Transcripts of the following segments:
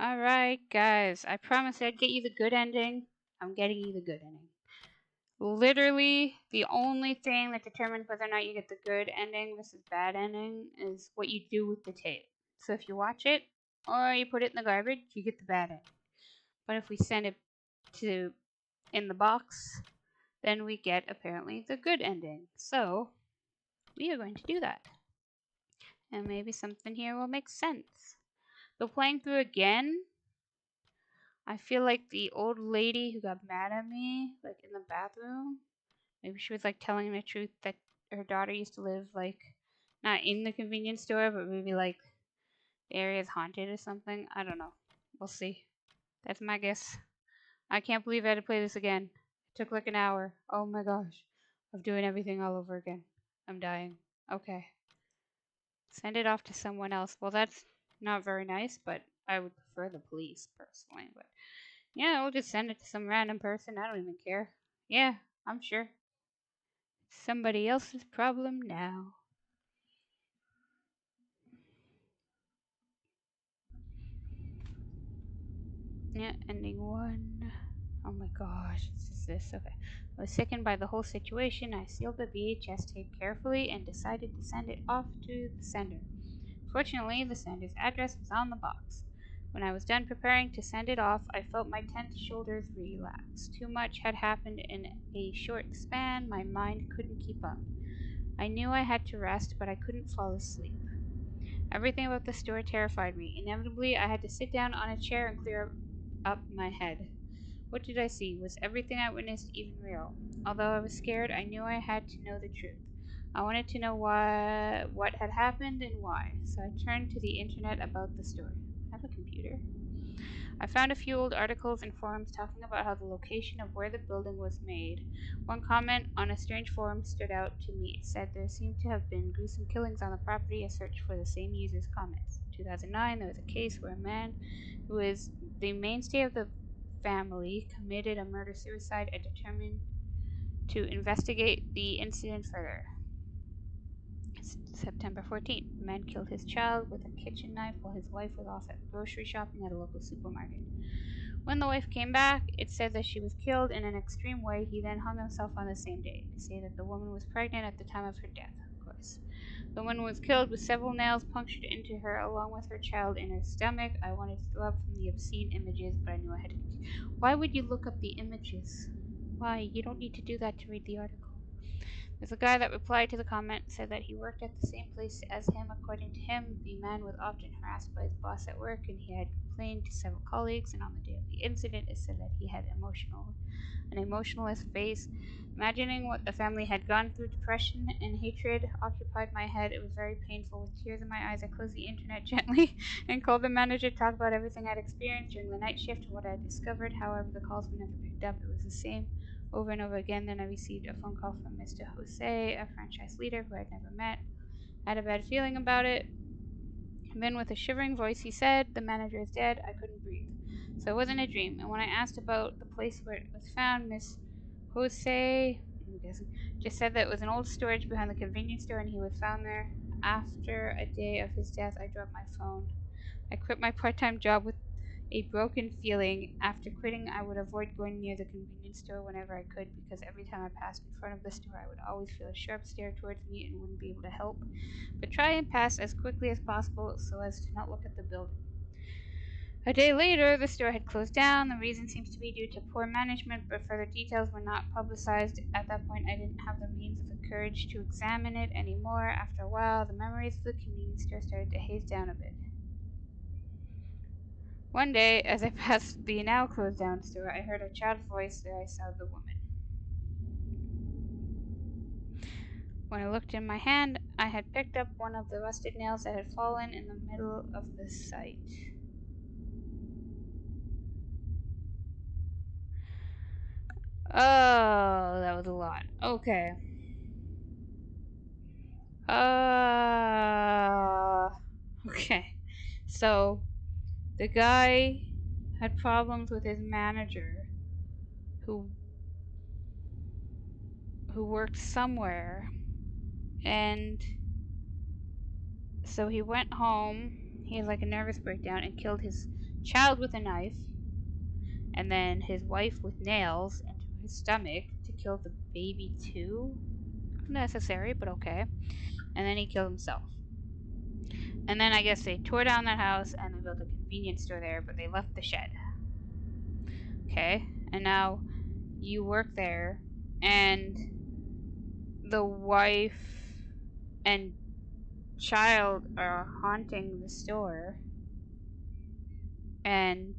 Alright, guys, I promised I'd get you the good ending. I'm getting you the good ending. Literally, the only thing that determines whether or not you get the good ending versus bad ending is what you do with the tape. So if you watch it or you put it in the garbage, you get the bad ending. But if we send it to in the box, then we get apparently the good ending. So we are going to do that. And maybe something here will make sense. So playing through again, I feel like the old lady who got mad at me, like in the bathroom, maybe she was like telling the truth that her daughter used to live like not in the convenience store, but maybe like the area is haunted or something. I don't know. We'll see. That's my guess. I can't believe I had to play this again. It took like an hour. Oh my gosh. Of doing everything all over again. I'm dying. Okay. Send it off to someone else. Well, that's not very nice, but I would prefer the police personally. But yeah, we'll just send it to some random person. I don't even care. Yeah, I'm sure. Somebody else's problem now. Yeah, ending one. Oh my gosh, it's this. Okay. I was sickened by the whole situation. I sealed the VHS tape carefully and decided to send it off to the sender. Fortunately, the sender's address was on the box. When I was done preparing to send it off, I felt my tense shoulders relax. Too much had happened in a short span, my mind couldn't keep up. I knew I had to rest, but I couldn't fall asleep. Everything about the store terrified me. Inevitably, I had to sit down on a chair and clear up my head. What did I see? Was everything I witnessed even real? Although I was scared, I knew I had to know the truth. I wanted to know what had happened and why, so I turned to the internet about the story. I have a computer. I found a few old articles and forums talking about how the location of where the building was made. One comment on a strange forum stood out to me. It said there seemed to have been gruesome killings on the property. I searched for the same user's comments. In 2009, there was a case where a man who was the mainstay of the family committed a murder-suicide and determined to investigate the incident further. September 14th, a man killed his child with a kitchen knife while his wife was off at grocery shopping at a local supermarket. When the wife came back, it said that she was killed in an extreme way. He then hung himself on the same day. They say that the woman was pregnant at the time of her death, of course. The woman was killed with several nails punctured into her, along with her child in her stomach. I wanted to throw up from the obscene images, but I knew I had to. Why would you look up the images? Why? You don't need to do that to read the article. There's a guy that replied to the comment, said that he worked at the same place as him. According to him, the man was often harassed by his boss at work, and he had complained to several colleagues. And on the day of the incident, it said that he had an emotionless face. Imagining what the family had gone through, depression and hatred occupied my head. It was very painful. With tears in my eyes, I closed the internet gently and called the manager to talk about everything I'd experienced during the night shift and what I had discovered. However, the calls were never picked up. It was the same over and over again. Then I received a phone call from Mr. Jose, a franchise leader who I'd never met. I had a bad feeling about it. And then, with a shivering voice, he said, "The manager is dead." I couldn't breathe. So it wasn't a dream. And when I asked about the place where it was found, Miss Jose, I'm guessing, just said that it was an old storage behind the convenience store and he was found there. After a day of his death, I dropped my phone. I quit my part time job with a broken feeling. After quitting, I would avoid going near the convenience store whenever I could because every time I passed in front of the store, I would always feel a sharp stare towards me and wouldn't be able to help but try and pass as quickly as possible so as to not look at the building. A day later, the store had closed down. The reason seems to be due to poor management, but further details were not publicized. At that point, I didn't have the means of the courage to examine it anymore. After a while, the memories of the convenience store started to haze down a bit. One day, as I passed the now closed down store, I heard a child's voice. There I saw the woman. When I looked in my hand, I had picked up one of the rusted nails that had fallen in the middle of the site. Oh, that was a lot. Okay. Okay. So, the guy had problems with his manager who worked somewhere, and so he went home. he has like a nervous breakdown and killed his child with a knife, and then his wife with nails into his stomach to kill the baby too. Unnecessary, but okay. And then he killed himself. And then I guess they tore down that house and they built a convenience store there, but they left the shed. Okay, and now you work there, and the wife and child are haunting the store, and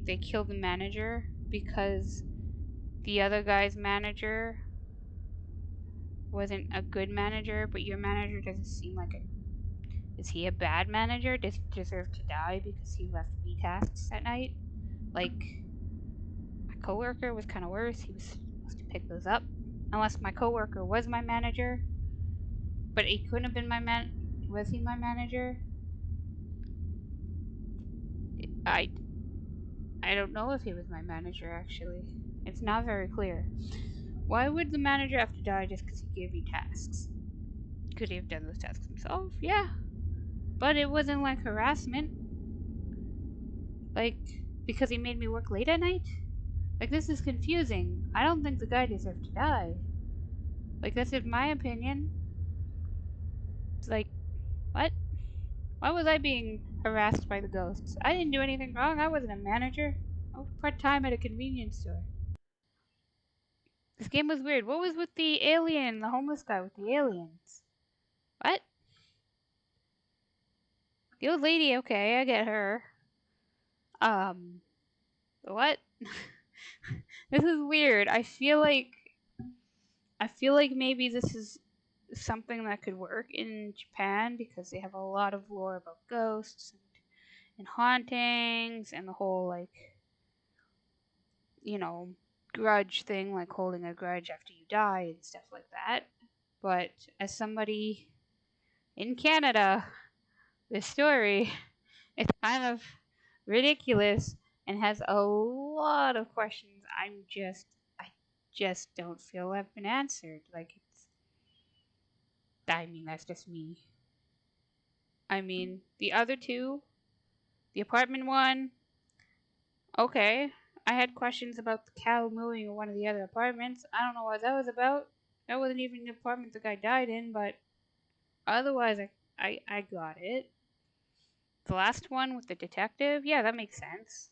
they kill the manager because the other guy's manager wasn't a good manager, but your manager doesn't seem like a... Is he a bad manager? Does he deserve to die because he left me tasks at night? Like, my coworker was kind of worse. He was supposed to pick those up. Unless my coworker was my manager. But he couldn't have been my man... Was he my manager? I don't know if he was my manager, actually. It's not very clear. Why would the manager have to die just because he gave you tasks? Could he have done those tasks himself? Yeah. But it wasn't like harassment. Like, because he made me work late at night? Like, this is confusing. I don't think the guy deserved to die. Like, that's in my opinion. It's like, what? Why was I being harassed by the ghosts? I didn't do anything wrong. I wasn't a manager. I was part-time at a convenience store. This game was weird. What was with the alien, the homeless guy with the aliens? What? The old lady, okay, I get her. What? This is weird. I feel like maybe this is something that could work in Japan because they have a lot of lore about ghosts and hauntings and the whole, like, you know, grudge thing, like holding a grudge after you die and stuff like that. But as somebody in Canada, this story, it's kind of ridiculous and has a lot of questions I just don't feel have been answered. Like, I mean, that's just me. I mean, the other two, the apartment one, okay. I had questions about the cow mooing in one of the other apartments. I don't know what that was about. That wasn't even the apartment the guy died in, but otherwise, I got it. The last one with the detective, yeah, that makes sense.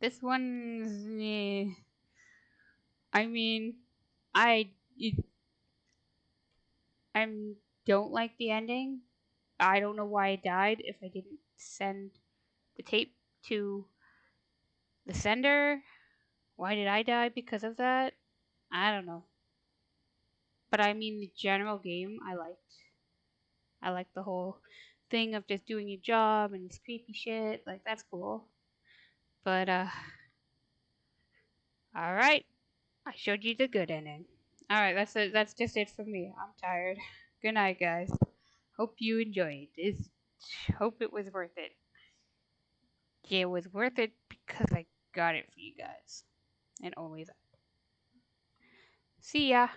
This one's, I mean, I don't like the ending. I don't know why I died if I didn't send the tape to the sender. Why did I die because of that? I don't know. But I mean, the general game I liked. I liked the whole thing of just doing your job and this creepy shit. Like, that's cool. But, alright. I showed you the good ending. Alright, that's it. That's just it for me. I'm tired. Good night, guys. Hope you enjoyed this. Hope it was worth it. Yeah, it was worth it because I got it for you guys. And only that. See ya.